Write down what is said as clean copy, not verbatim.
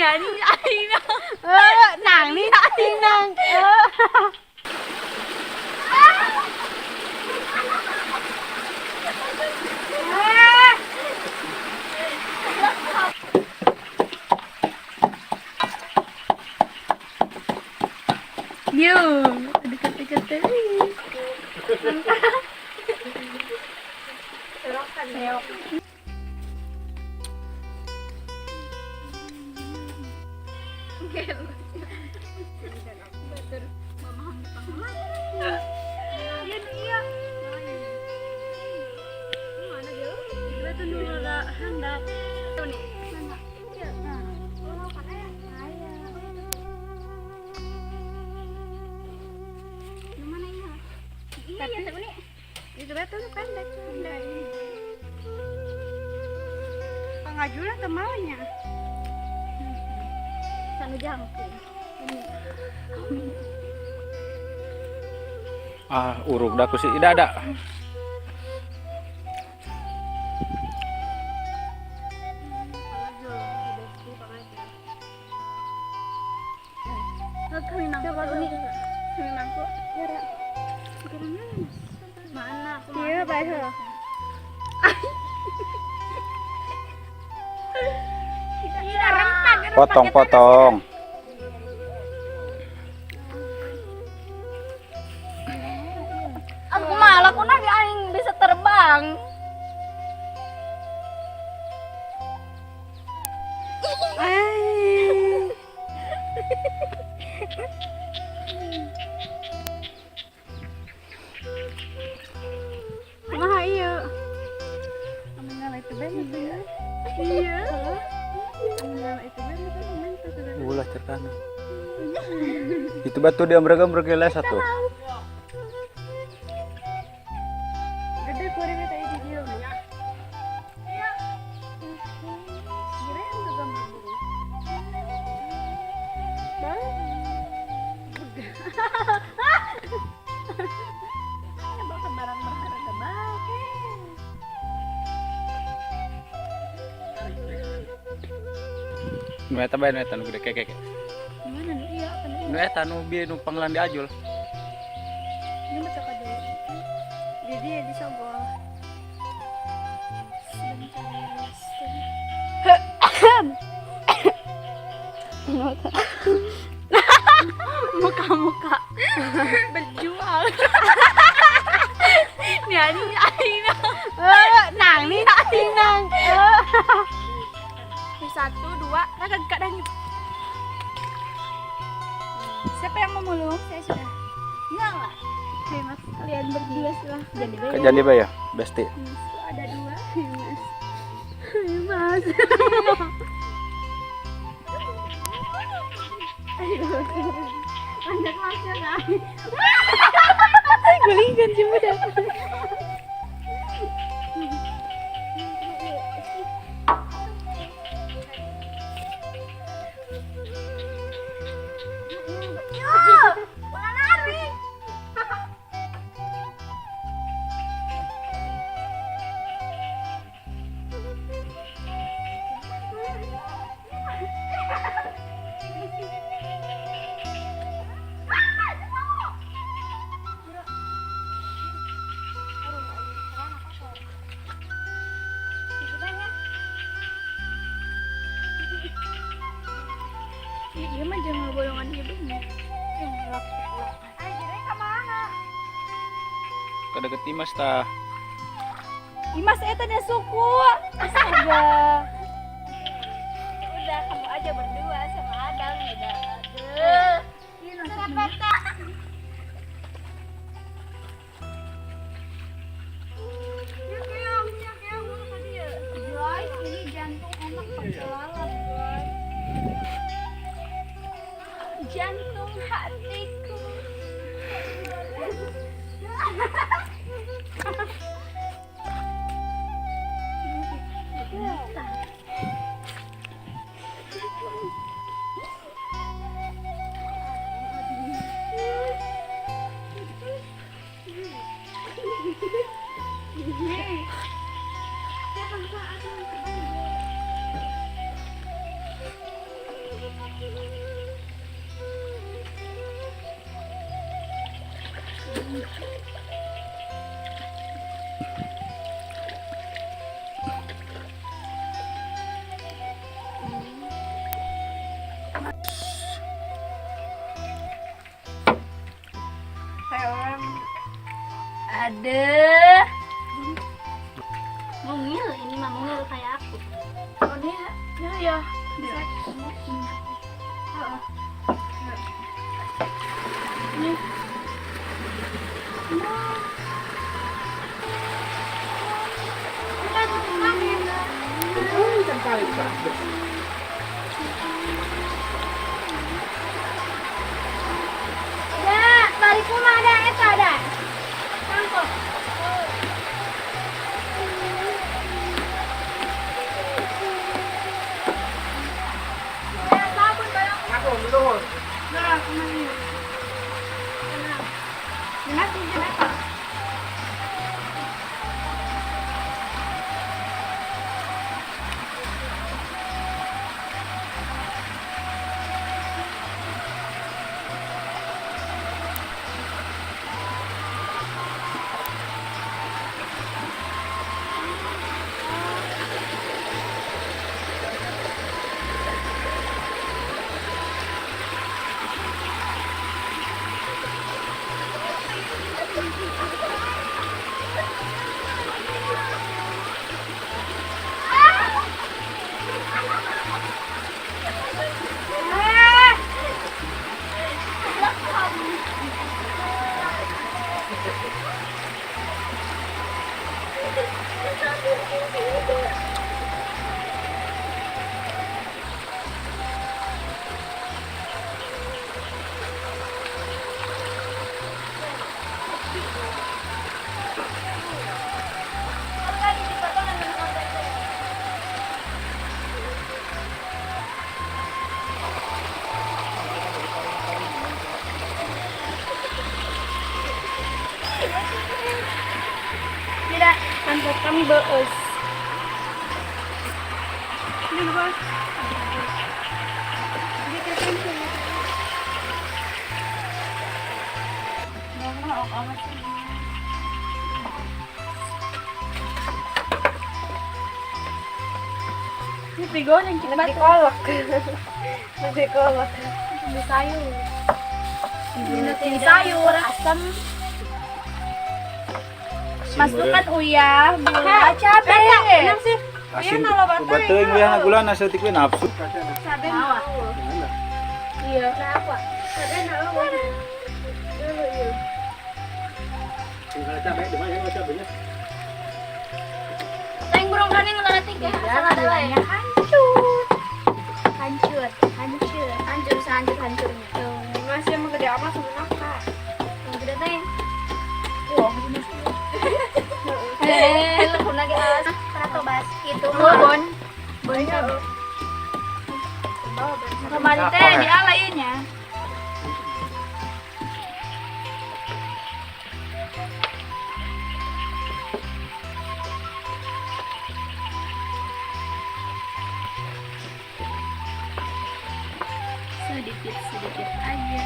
เนี่ยนี่ไอ้นะ หนังนี่จริงนังยูdekat-dekat tadi. Serokan ya. Iya. Mana dia? Betul dulu enggak hendak. Tuh nih. Iya, nah. Oh, kan ayah. Gimana ya? Iya, tapi ini itu betul pendek. pengajuan kemaunya Sanu jangkung. Urug dah ku si ida ada. Kami mangkuk. Kami mangkuk. Mana? iya baik he Potong-potong. Aku malah aku nanti aing bisa terbang. kumaha ieu amunnya itu banyak ya iya amunnya itu banyak kan Ulah cerkana. Itu batu dia mereka bergelas satu. gede kuring eta di dieu mah iya kira yang gambar burung Bakal barang berharga banget. Nu eta bae nu eta nu gede keke. Gimana nih? Iya, kan ini. Nu eta nu bieu nu panglan di ajul. Ini mah cakap dulu. jadi ya disogol Muka-muka berjuang. Nih Aina. nang nih jing nang Satu, dua, kagak dan siapa yang memulung saya sudah enggak lah. Oke mas kalian berdua silah jadi baik Kejadian bae ya, Besti. ada dua mas lanjut mas ya kan gulingan sih udah Iya mah jangan bolongan dia bener. Anjirnya kemana? Kada ketimas tah. Imas eta nya suku astaga Udah kamu aja berdua sama Adang udah. kenapa guys ini jantung enak pakai lalap guys Jantung hatiku. Aduh. Mungil, ini mah mungil kayak aku. Oh dia ya. Bisa. Ini. Ya, bariku mah ada eta ada. Kangkong. Nah, kemana? Nanti jenaka. Tidak, kantor kami beus. Ini bos. Ini pigo yang kita dikolak. Masih kolak. Di sayur. Ini sayur asam. Masukkan uyah, gula, cabai. sih? Asin betul yang gula nasi tikwe nafsu. Saben Mawa. mau. Iya. Kenapa? Saben mau. Teng burung kaning ngelarat tiga. Salah ada lah ya. Hancur. Hancur hancurnya. Masih emang gede amat sama nafkah. Yang gede teng. Wah, Lekun lagi as. atau bas itu Bon. banyak. Kemarin teh di alaynya. Sedikit aja.